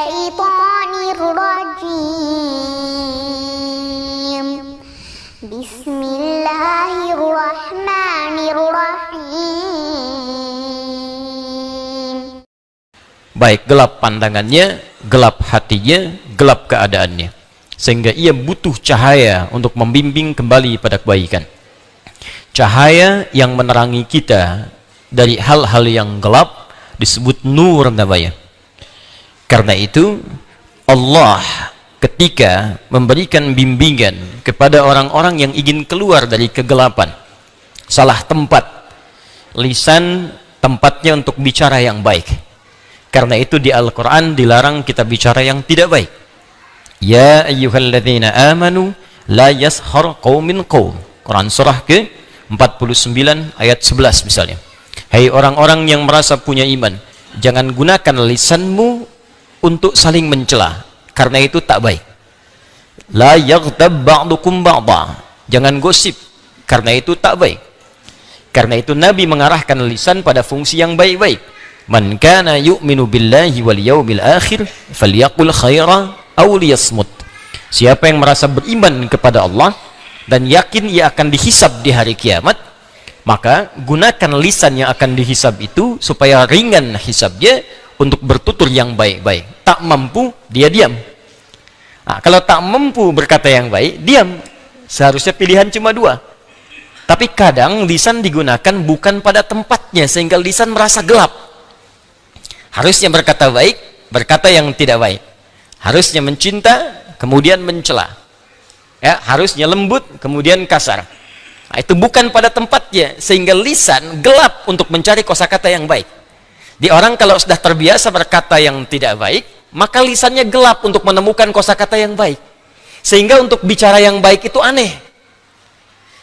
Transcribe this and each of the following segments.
الشيطان الرجيم بسم الله الرحمن الرحيم. Baik, gelap pandangannya, gelap hatinya, gelap keadaannya, sehingga ia butuh cahaya untuk membimbing kembali pada kebaikan. Cahaya yang menerangi kita dari hal-hal yang gelap disebut nur namanya. Karena itu Allah ketika memberikan bimbingan kepada orang-orang yang ingin keluar dari kegelapan, salah tempat, lisan tempatnya untuk bicara yang baik. Karena itu di Al-Quran dilarang kita bicara yang tidak baik. Ya ayyuhalladzina amanu la yashar qaumin qaum. Quran surah ke-49 ayat 11 misalnya. Hai orang-orang yang merasa punya iman, jangan gunakan lisanmu untuk saling mencela, karena itu tak baik. La yaghtab ba'dukum ba'da. Jangan gosip, karena itu tak baik. Karena itu Nabi mengarahkan lisan pada fungsi yang baik-baik. Man kana yu'minu billahi wal yawmil akhir falyaqul khaira aw liyasmut. Siapa yang merasa beriman kepada Allah dan yakin ia akan dihisab di hari kiamat, maka gunakan lisan yang akan dihisab itu supaya ringan hisabnya untuk bertutur yang baik-baik. Tak mampu, dia diam. Nah, kalau tak mampu berkata yang baik, diam. Seharusnya pilihan cuma dua. Tapi kadang lisan digunakan bukan pada tempatnya, sehingga lisan merasa gelap. Harusnya berkata baik, berkata yang tidak baik. Harusnya mencinta, kemudian mencela. Ya, harusnya lembut, kemudian kasar. Nah, itu bukan pada tempatnya, sehingga lisan gelap untuk mencari kosakata yang baik. Di orang kalau sudah terbiasa berkata yang tidak baik, maka lisannya gelap untuk menemukan kosakata yang baik. Sehingga untuk bicara yang baik itu aneh.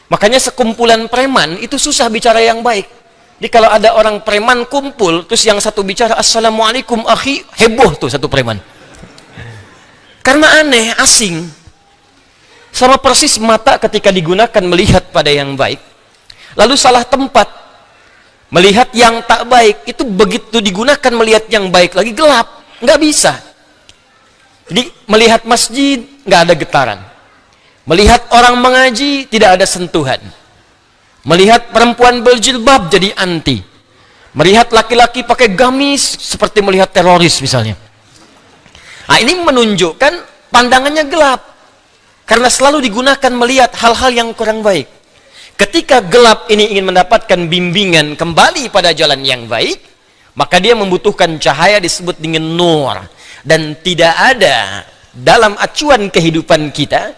Makanya sekumpulan preman itu susah bicara yang baik. Jadi kalau ada orang preman kumpul, terus yang satu bicara, Assalamualaikum akhi, heboh tuh satu preman. Karena aneh, asing. Sama persis mata ketika digunakan melihat pada yang baik, lalu salah tempat melihat yang tak baik, itu begitu digunakan melihat yang baik lagi gelap, nggak bisa. Jadi melihat masjid nggak ada getaran, melihat orang mengaji tidak ada sentuhan, melihat perempuan berjilbab jadi anti, melihat laki-laki pakai gamis seperti melihat teroris misalnya. Nah, ini menunjukkan pandangannya gelap karena selalu digunakan melihat hal-hal yang kurang baik. Ketika gelap ini ingin mendapatkan bimbingan kembali pada jalan yang baik, maka dia membutuhkan cahaya disebut dengan nur. Dan tidak ada dalam acuan kehidupan kita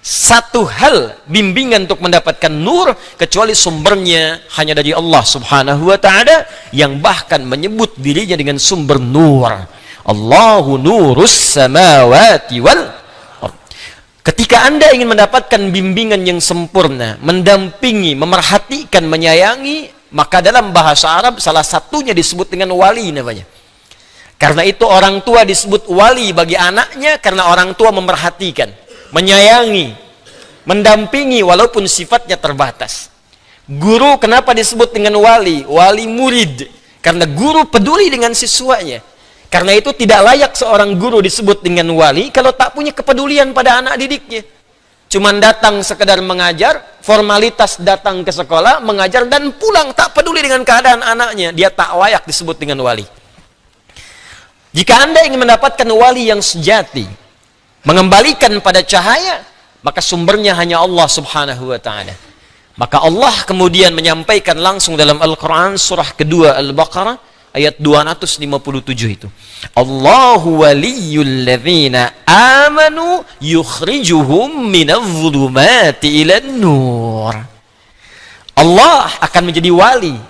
satu hal bimbingan untuk mendapatkan nur kecuali sumbernya hanya dari Allah Subhanahu wa ta'ala, yang bahkan menyebut dirinya dengan sumber nur. Allahu nurus samawati wal. Ketika Anda ingin mendapatkan bimbingan yang sempurna, mendampingi, memerhatikan, menyayangi, maka dalam bahasa Arab salah satunya disebut dengan wali namanya. Karena itu orang tua disebut wali bagi anaknya, karena orang tua memerhatikan, menyayangi, mendampingi walaupun sifatnya terbatas. Guru kenapa disebut dengan wali? Wali murid, karena guru peduli dengan siswanya. Karena itu tidak layak seorang guru disebut dengan wali kalau tak punya kepedulian pada anak didiknya. Cuman datang sekedar mengajar, formalitas datang ke sekolah, mengajar dan pulang, tak peduli dengan keadaan anaknya, dia tak layak disebut dengan wali. Jika Anda ingin mendapatkan wali yang sejati, mengembalikan pada cahaya, maka sumbernya hanya Allah Subhanahu wa ta'ala. Maka Allah kemudian menyampaikan langsung dalam Al-Quran surah kedua Al-Baqarah ayat 257 itu. Allahu waliyul ladzina amanu yukhrijuhum minadh-dhulumati ilan nur. Allah akan menjadi wali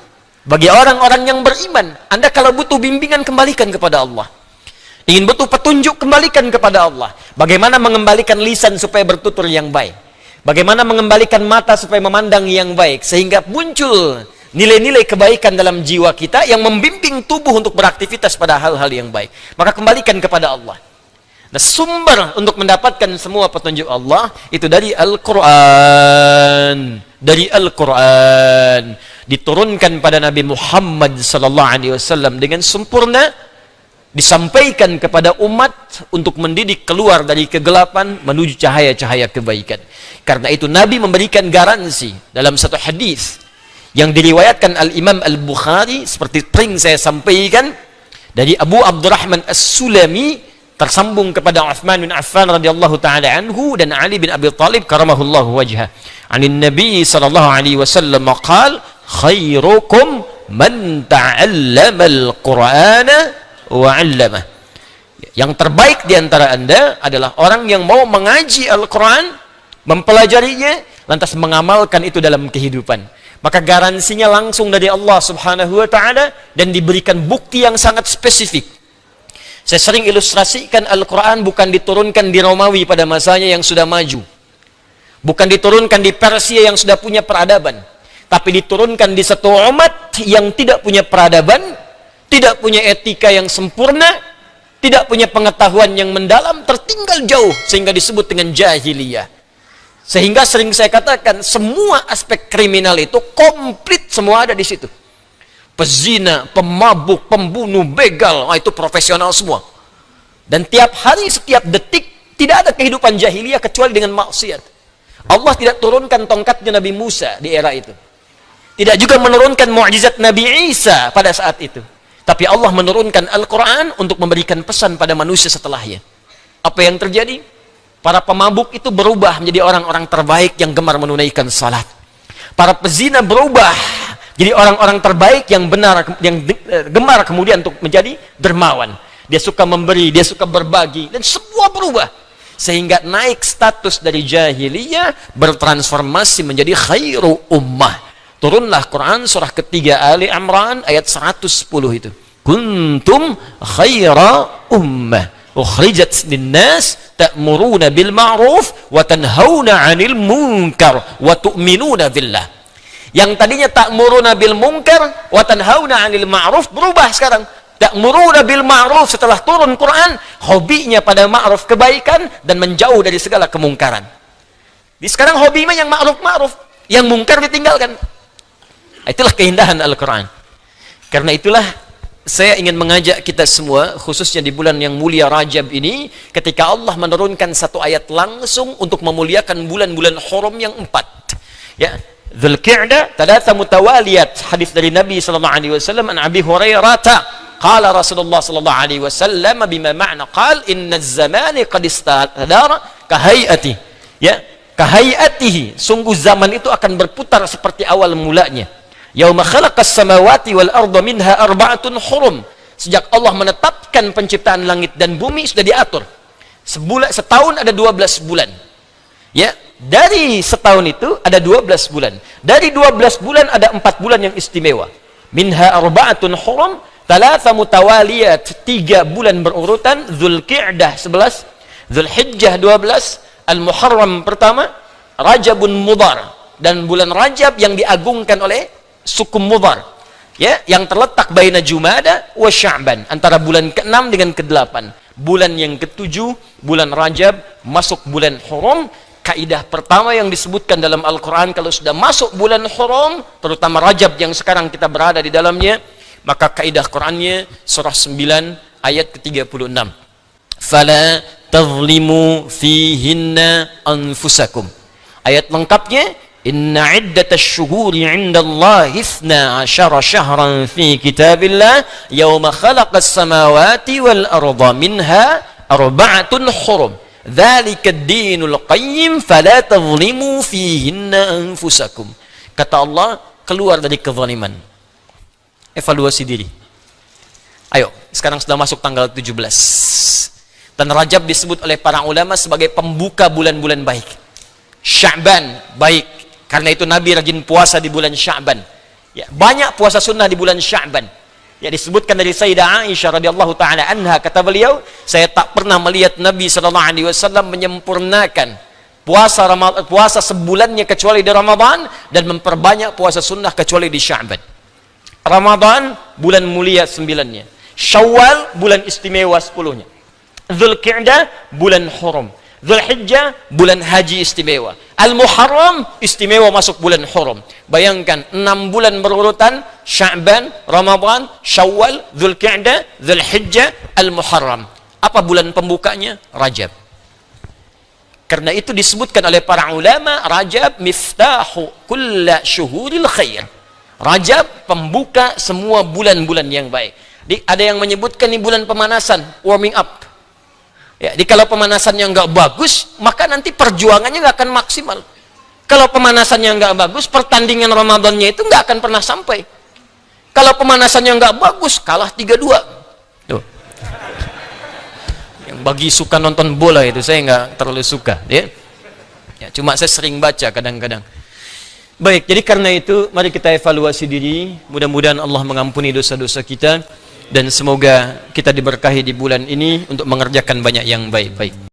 bagi orang-orang yang beriman. Anda kalau butuh bimbingan, kembalikan kepada Allah. Ingin butuh petunjuk, kembalikan kepada Allah. Bagaimana mengembalikan lisan supaya bertutur yang baik, bagaimana mengembalikan mata supaya memandang yang baik, sehingga muncul nilai-nilai kebaikan dalam jiwa kita yang membimbing tubuh untuk beraktivitas pada hal-hal yang baik. Maka kembalikan kepada Allah. Nah, sumber untuk mendapatkan semua petunjuk Allah itu dari Al-Quran. Dari Al-Quran diturunkan pada Nabi Muhammad sallallahu alaihi wasallam dengan sempurna, disampaikan kepada umat untuk mendidik keluar dari kegelapan menuju cahaya-cahaya kebaikan. Karena itu Nabi memberikan garansi dalam satu hadis yang diriwayatkan Al-Imam Al-Bukhari, seperti sering saya sampaikan, dari Abu Abdurrahman As-Sulami tersambung kepada Uthman bin Affan radhiyallahu taala anhu dan Ali bin Abi Thalib karamahullahu wajhah. Anin Nabi sallallahu alaihi wasallam qala khairukum man ta'allama al-Qur'ana wa 'allamah. Yang terbaik di antara Anda adalah orang yang mau mengaji Al-Qur'an, mempelajarinya, lantas mengamalkan itu dalam kehidupan. Maka garansinya langsung dari Allah Subhanahu wa taala dan diberikan bukti yang sangat spesifik. Saya sering ilustrasikan Al-Qur'an bukan diturunkan di Romawi pada masanya yang sudah maju. Bukan diturunkan di Persia yang sudah punya peradaban, tapi diturunkan di satu umat yang tidak punya peradaban, tidak punya etika yang sempurna, tidak punya pengetahuan yang mendalam, tertinggal jauh, sehingga disebut dengan jahiliyah. Sehingga sering saya katakan, semua aspek kriminal itu komplit semua ada di situ. Pezina, pemabuk, pembunuh, begal, itu profesional semua. Dan tiap hari, setiap detik, tidak ada kehidupan jahiliyah kecuali dengan maksiat. Allah tidak turunkan tongkatnya Nabi Musa di era itu. Tidak juga menurunkan mukjizat Nabi Isa pada saat itu. Tapi Allah menurunkan Al-Quran untuk memberikan pesan pada manusia setelahnya. Apa yang terjadi? Para pemabuk itu berubah menjadi orang-orang terbaik yang gemar menunaikan salat. Para pezina berubah jadi orang-orang terbaik yang benar, yang gemar kemudian untuk menjadi dermawan. Dia suka memberi, dia suka berbagi, dan semua berubah. Sehingga naik status dari jahiliyah bertransformasi menjadi khairu ummah. Turunlah Quran surah ketiga Ali Imran ayat 110 itu. Kuntum khaira ummah ukhrijat linnas ta'muruna bil ma'ruf wa tanhauna 'anil munkar wa tu'minuna billah. Yang tadinya ta'muruna bil munkar wa tanhauna 'anil ma'ruf berubah sekarang. Ta'muruna bil ma'ruf, setelah turun Quran, hobinya pada ma'ruf kebaikan dan menjauh dari segala kemungkaran. Di sekarang hobinya yang ma'ruf, yang mungkar ditinggalkan. Itulah keindahan Al-Quran. Karena itulah saya ingin mengajak kita semua, khususnya di bulan yang mulia Rajab ini, ketika Allah menurunkan satu ayat langsung untuk memuliakan bulan-bulan hurum yang 4. Ya, Dzulqa'dah, talatha mutawaliyat. Hadis dari Nabi sallallahu alaihi wasallam an Abi Hurairah, qala Rasulullah sallallahu alaihi wasallam bima ma'na qala inna az-zamana qad istadara ka hay'ati. Ya, ka hay'atihi. Sungguh zaman itu akan berputar seperti awal mulanya. Yauma khalaqas samawati wal arda minha arba'atun hurum. Sejak Allah menetapkan penciptaan langit dan bumi sudah diatur. Setahun ada 12 bulan. Ya, dari setahun itu ada 12 bulan. Dari 12 bulan ada 4 bulan yang istimewa. Minha arba'atun hurum, talatha mutawaliyat, 3 bulan berurutan. Dzulqa'dah 11, Dzulhijjah 12, Al-Muharram pertama, Rajabun Mudhar, dan bulan Rajab yang diagungkan oleh suku Mudhar, ya, yang terletak baina Jumada wa Sya'ban, antara bulan ke-6 dengan ke-8. Bulan yang ke-7, bulan Rajab, masuk bulan Hurum. Kaidah pertama yang disebutkan dalam Al-Quran, kalau sudah masuk bulan Hurum, terutama Rajab yang sekarang kita berada di dalamnya, maka kaidah Qurannya surah 9 ayat ke-36. Fala tazlimu fihinna anfusakum. Ayat lengkapnya, Inna iddatash syuhuri 'indallahi 12 syahran fi kitabillah yauma khalaqas samawati wal arda minha arba'atun hurum. Dzalika ad-dinul qayyim fala tadhlimu fihinna anfusakum. Kata Allah, keluar dari kezaliman. Evaluasi diri. Ayo, sekarang sudah masuk tanggal 17. Dan Rajab disebut oleh para ulama sebagai pembuka bulan-bulan baik. Sya'ban baik. Karena itu Nabi rajin puasa di bulan Sya'ban. Ya, banyak puasa sunnah di bulan Sya'ban. Ya, disebutkan dari Sayyidah Aisyah radhiyallahu taala anha, kata beliau, saya tak pernah melihat Nabi sallallahu alaihi wasallam menyempurnakan puasa sebulannya kecuali di Ramadan, dan memperbanyak puasa sunnah kecuali di Sya'ban. Ramadan bulan mulia 9-nya. Syawal bulan istimewa 10-nya. Dzulqa'dah bulan hurum. Dzulhijjah bulan haji istimewa. Al-Muharram istimewa masuk bulan Hurum. Bayangkan 6 bulan berurutan Sya'ban, Ramadan, Syawal, Dzulqa'dah, Dzulhijjah, Al-Muharram. Apa bulan pembukanya? Rajab. Karena itu disebutkan oleh para ulama, Rajab miftahu kulla syuhuril khair. Rajab pembuka semua bulan-bulan yang baik. Ada yang menyebutkan ini bulan pemanasan, warming up. Ya, kalau pemanasannya nggak bagus, maka nanti perjuangannya nggak akan maksimal. Kalau pemanasannya nggak bagus, pertandingan Ramadannya itu nggak akan pernah sampai. Kalau pemanasannya nggak bagus, kalah 3-2. Tuh. Yang bagi suka nonton bola itu saya nggak terlalu suka, ya. Ya, cuma saya sering baca kadang-kadang. Baik, jadi karena itu mari kita evaluasi diri. Mudah-mudahan Allah mengampuni dosa-dosa kita dan semoga kita diberkahi di bulan ini untuk mengerjakan banyak yang baik-baik.